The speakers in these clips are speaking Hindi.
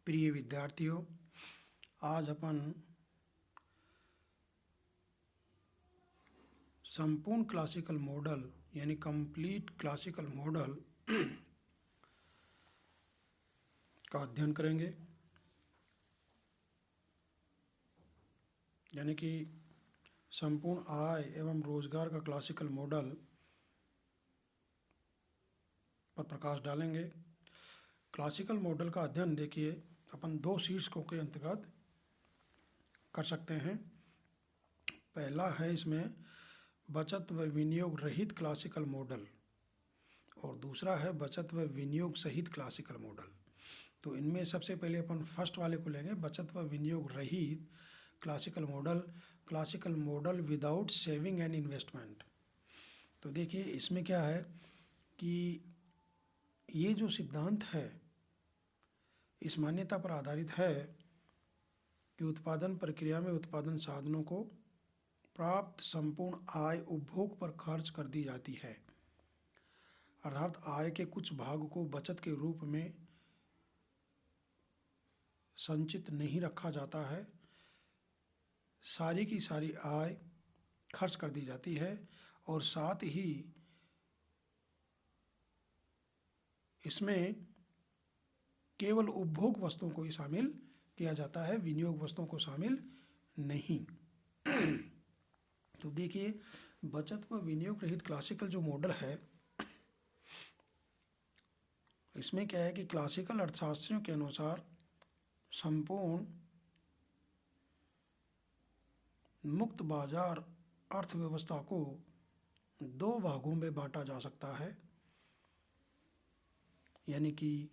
प्रिय विद्यार्थियों, आज अपन संपूर्ण क्लासिकल मॉडल यानी कंप्लीट क्लासिकल मॉडल का अध्ययन करेंगे। यानी कि संपूर्ण आय एवं रोजगार का क्लासिकल मॉडल पर प्रकाश डालेंगे। क्लासिकल मॉडल का अध्ययन देखिए अपन दो शीर्षकों के अंतर्गत कर सकते हैं। पहला है इसमें बचत व विनियोग रहित क्लासिकल मॉडल और दूसरा है बचत व विनियोग सहित क्लासिकल मॉडल। तो इनमें सबसे पहले अपन फर्स्ट वाले को लेंगे, बचत व विनियोग रहित classical model without saving and investment. तो देखिए इसमें क्या है कि ये जो सिद्धांत है इस मान्यता पर आधारित है कि उत्पादन प्रक्रिया में उत्पादन साधनों को प्राप्त संपूर्ण आय उपभोग पर खर्च कर दी जाती है, अर्थात आय के कुछ भाग को बचत के रूप में संचित नहीं रखा जाता है। सारी की सारी आय खर्च कर दी जाती है और साथ ही इसमें केवल उपभोग वस्तुओं को ही शामिल किया जाता है, विनियोग वस्तुओं को शामिल नहीं। तो देखिए बचत व विनियोग रहित क्लासिकल जो मॉडल है इसमें क्या है कि क्लासिकल अर्थशास्त्रियों के अनुसार संपूर्ण मुक्त बाजार अर्थव्यवस्था को दो भागों में बांटा जा सकता है। यानी कि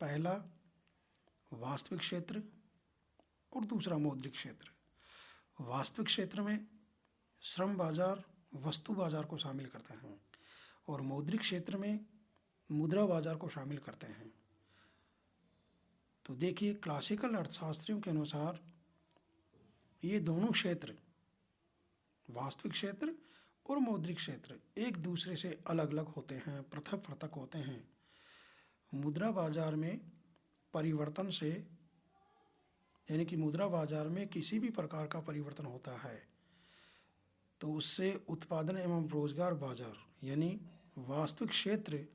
पहला वास्तविक क्षेत्र और दूसरा मौद्रिक क्षेत्र। वास्तविक क्षेत्र में श्रम बाजार वस्तु बाजार को शामिल करते हैं और मौद्रिक क्षेत्र में मुद्रा बाजार को शामिल करते हैं। तो देखिए क्लासिकल अर्थशास्त्रियों के अनुसार ये दोनों क्षेत्र वास्तविक क्षेत्र और मौद्रिक क्षेत्र एक दूसरे से अलग अलग होते हैं, पृथक पृथक होते हैं। मुद्रा बाजार में परिवर्तन से यानी कि मुद्रा बाजार में किसी भी प्रकार का परिवर्तन होता है तो उससे उत्पादन एवं रोजगार बाजार यानी वास्तविक क्षेत्र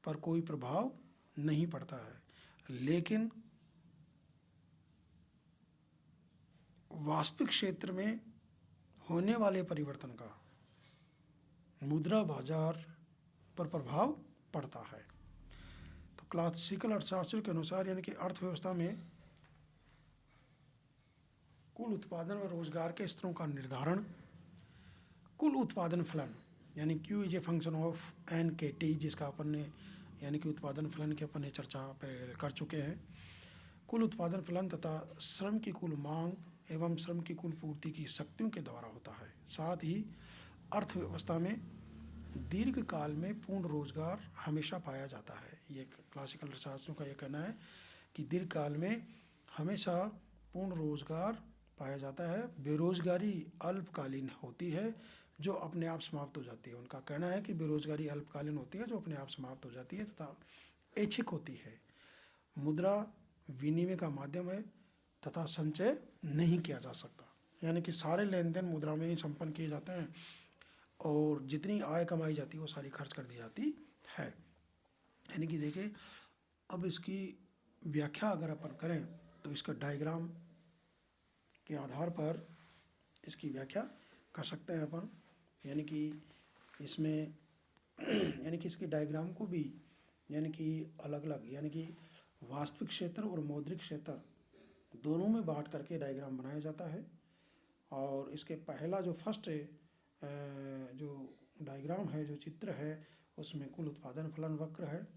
पर कोई प्रभाव नहीं पड़ता है, लेकिन वास्तविक क्षेत्र में होने वाले परिवर्तन का मुद्रा बाजार पर प्रभाव पड़ता है। तो क्लासिकल अर्थशास्त्र के अनुसार यानी कि अर्थव्यवस्था में कुल उत्पादन व रोजगार के स्तरों का निर्धारण कुल उत्पादन फलन यानी Q is a function of N K T, जिसका अपन ने यानी कि उत्पादन फलन की अपन ने चर्चा कर चुके हैं। कुल उत्पादन फलन तथा श्रम की कुल मांग एवं श्रम की कुल पूर्ति की शक्तियों के द्वारा होता है। साथ ही अर्थव्यवस्था में दीर्घ काल में पूर्ण रोजगार हमेशा पाया जाता है। ये क्लासिकल अर्थशास्त्रियों का ये कहना है कि दीर्घ काल में हमेशा पूर्ण रोजगार पाया जाता है, बेरोजगारी अल्पकालीन होती है जो अपने आप समाप्त हो जाती है। उनका कहना है कि बेरोजगारी अल्पकालीन होती है जो अपने आप समाप्त हो जाती है तथा ऐच्छिक होती है। मुद्रा विनिमय का माध्यम है तथा संचय नहीं किया जा सकता, यानी कि सारे लेन देन मुद्रा में ही संपन्न किए जाते हैं और जितनी आय कमाई जाती है वो सारी खर्च कर दी जाती है। यानी कि देखिए अब इसकी व्याख्या अगर अपन करें तो इसका डायग्राम के आधार पर इसकी व्याख्या कर सकते हैं अपन। यानी कि इसमें यानी कि इसके डायग्राम को भी यानी कि अलग अलग यानी कि वास्तविक क्षेत्र और मौद्रिक क्षेत्र दोनों में बांट करके डायग्राम बनाया जाता है। और इसके पहला जो फर्स्ट जो डायग्राम है, जो चित्र है, उसमें कुल उत्पादन फलन वक्र है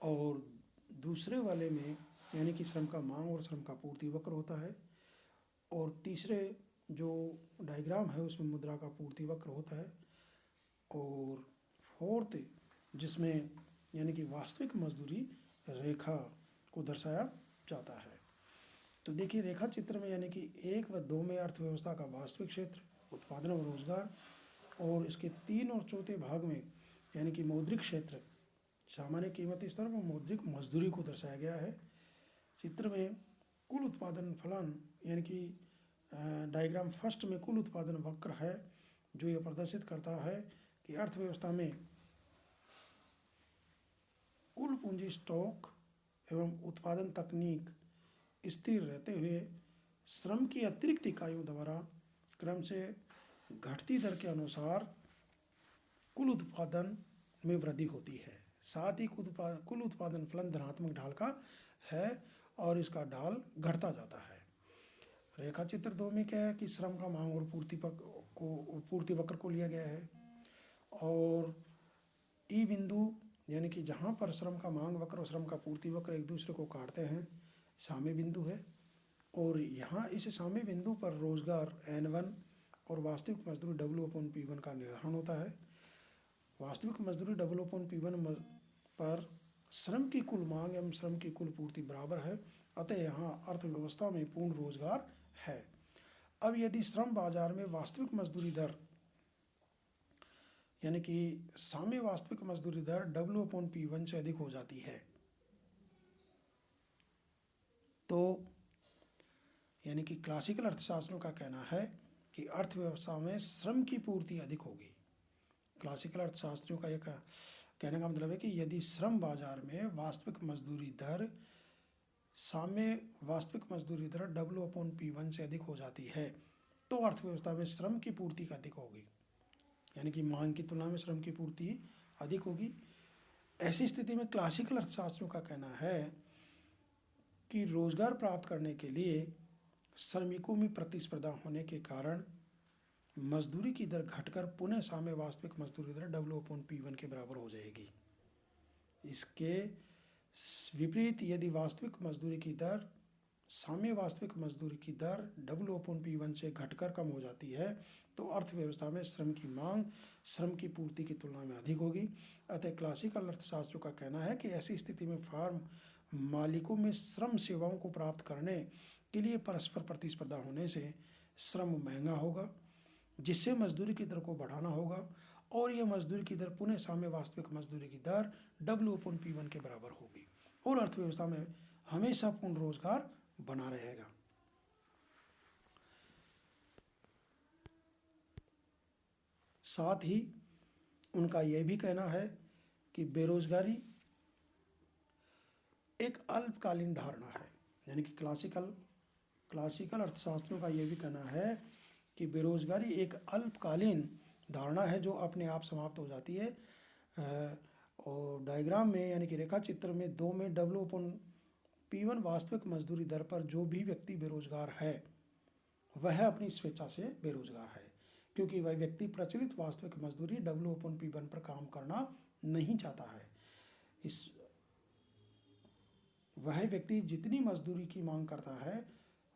और दूसरे वाले में यानी कि श्रम का मांग और श्रम का पूर्ति वक्र होता है और तीसरे जो डायग्राम है उसमें मुद्रा का पूर्ति वक्र होता है और फोर्थ जिसमें यानी कि वास्तविक मजदूरी रेखा को दर्शाया जाता है। तो देखिए रेखा चित्र में यानी कि 1 व 2 में अर्थव्यवस्था का वास्तविक क्षेत्र उत्पादन और रोजगार और इसके 3 और चौथे भाग में यानी कि मौद्रिक क्षेत्र सामान्य कीमत स्तर व मौद्रिक मजदूरी को दर्शाया गया है। चित्र में कुल उत्पादन फलन यानी कि डायग्राम फर्स्ट में कुल उत्पादन वक्र है जो यह प्रदर्शित करता है कि अर्थव्यवस्था में कुल पूंजी स्टॉक एवं उत्पादन तकनीक स्थिर रहते हुए श्रम की अतिरिक्त इकाइयों द्वारा क्रम से घटती दर के अनुसार कुल उत्पादन में वृद्धि होती है। साथ ही कुल उत्पादन फलन धनात्मक ढाल का है और इसका ढाल घटता जाता है। रेखा चित्र 2 में क्या है कि श्रम का मांग और पूर्ति वक्र को लिया गया है और ई बिंदु यानी कि जहाँ पर श्रम का मांग वक्र और श्रम का पूर्ति वक्र एक दूसरे को काटते हैं साम्य बिंदु है और यहाँ इस साम्य बिंदु पर रोजगार N1 और वास्तविक मजदूरी W/P1 का निर्धारण होता है। वास्तविक मजदूरी W/P1 पर श्रम की कुल मांग एवं श्रम की कुल पूर्ति बराबर है, अतः यहाँ अर्थव्यवस्था में पूर्ण रोजगार है। अब यदि श्रम बाजार में वास्तविक मजदूरी दर यानी कि साम्य वास्तविक मजदूरी दर W/P1 से अधिक हो जाती है तो यानी कि क्लासिकल अर्थशास्त्रियों का कहना है कि अर्थव्यवस्था में श्रम की पूर्ति अधिक होगी। क्लासिकल अर्थशास्त्रियों का यह कहने का मतलब है कि यदि श्रम बाजार में वास्तविक मजदूरी दर साम्य वास्तविक मजदूरी दर W/P1 से अधिक हो जाती है तो अर्थव्यवस्था में श्रम की पूर्ति अधिक होगी, यानी कि मांग की तुलना में श्रम की पूर्ति अधिक होगी। ऐसी स्थिति में क्लासिकल अर्थशास्त्रियों का कहना है कि रोजगार प्राप्त करने के लिए श्रमिकों में प्रतिस्पर्धा होने के कारण मजदूरी की दर घटकर पुनः साम्य वास्तविक मजदूरी दर W/P1 के बराबर हो जाएगी। इसके विपरीत यदि वास्तविक मजदूरी की दर साम्य वास्तविक मजदूरी की दर W/P1 से घटकर कम हो जाती है तो अर्थव्यवस्था में श्रम की मांग श्रम की पूर्ति की तुलना में अधिक होगी। अतः क्लासिकल अर्थशास्त्रियों का कहना है कि ऐसी स्थिति में फार्म मालिकों में श्रम सेवाओं को प्राप्त करने के लिए परस्पर प्रतिस्पर्धा होने से श्रम महंगा होगा, जिससे मजदूरी की दर को बढ़ाना होगा और यह मजदूरी की दर पुनः साम्य वास्तविक मजदूरी की दर W/P1 के बराबर होगी और अर्थव्यवस्था में हमेशा पूर्ण रोजगार बना रहेगा। साथ ही उनका यह भी कहना है कि बेरोजगारी एक अल्पकालीन धारणा है, यानी कि क्लासिकल अर्थशास्त्रियों का यह भी कहना है कि बेरोजगारी एक अल्पकालीन धारणा है जो अपने आप समाप्त हो जाती है। और डायग्राम में यानी कि रेखा चित्र में 2 में W/P1 वास्तविक मजदूरी दर पर जो भी व्यक्ति बेरोजगार है वह अपनी स्वेच्छा से बेरोजगार है, क्योंकि वह व्यक्ति प्रचलित वास्तविक मजदूरी W/P1 पर काम करना नहीं चाहता है। वह व्यक्ति जितनी मजदूरी की मांग करता है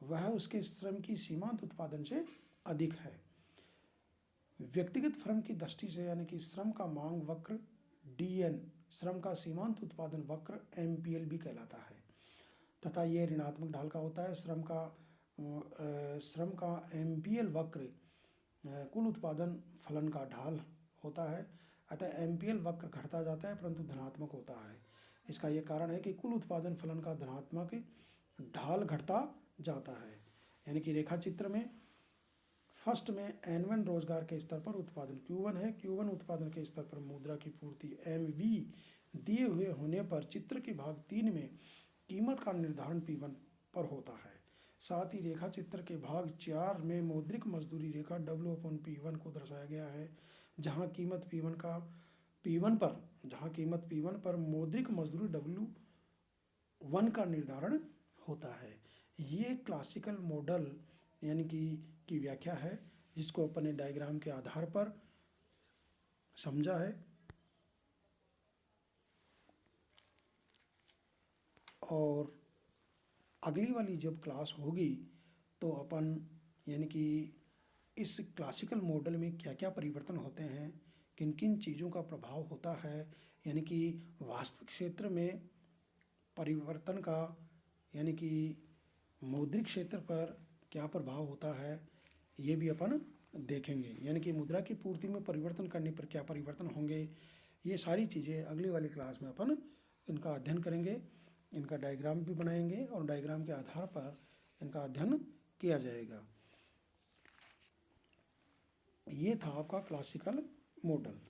वह उसके श्रम की सीमांत उत्पादन से अधिक है। व्यक्तिगत फर्म की दृष्टि से यानी कि श्रम का मांग वक्र DN श्रम का सीमांत उत्पादन वक्र MPL भी कहलाता है तथा यह ऋणात्मक ढाल का होता है। श्रम का MPL वक्र कुल उत्पादन फलन का ढाल होता है, अतः MPL वक्र घटता जाता है परंतु धनात्मक होता है। इसका यह कारण है कि कुल उत्पादन फलन का धनात्मक ढाल घटता जाता है। यानी कि रेखा चित्र में फर्स्ट में N1 रोजगार के स्तर पर उत्पादन Q1 है, Q1 उत्पादन के स्तर पर मुद्रा की पूर्ति MV दिए हुए होने पर चित्र के भाग 3 में कीमत का निर्धारण P1 पर होता है। साथ ही रेखा चित्र के भाग 4 में मौद्रिक मजदूरी रेखा W/P1 को दर्शाया गया है, जहां कीमत P1 पर मौद्रिक मजदूरी W1 का निर्धारण होता है। ये क्लासिकल मॉडल यानी कि व्याख्या है जिसको अपन ने डायग्राम के आधार पर समझा है। और अगली वाली जब क्लास होगी तो अपन यानी कि इस क्लासिकल मॉडल में क्या क्या परिवर्तन होते हैं, किन किन चीज़ों का प्रभाव होता है, यानी कि वास्तविक क्षेत्र में परिवर्तन का यानी कि मौद्रिक क्षेत्र पर क्या प्रभाव होता है, ये भी अपन देखेंगे। यानी कि मुद्रा की पूर्ति में परिवर्तन करने पर क्या परिवर्तन होंगे, ये सारी चीज़ें अगली वाली क्लास में अपन इनका अध्ययन करेंगे। इनका डायग्राम भी बनाएंगे और डायग्राम के आधार पर इनका अध्ययन किया जाएगा। ये था आपका क्लासिकल मॉडल।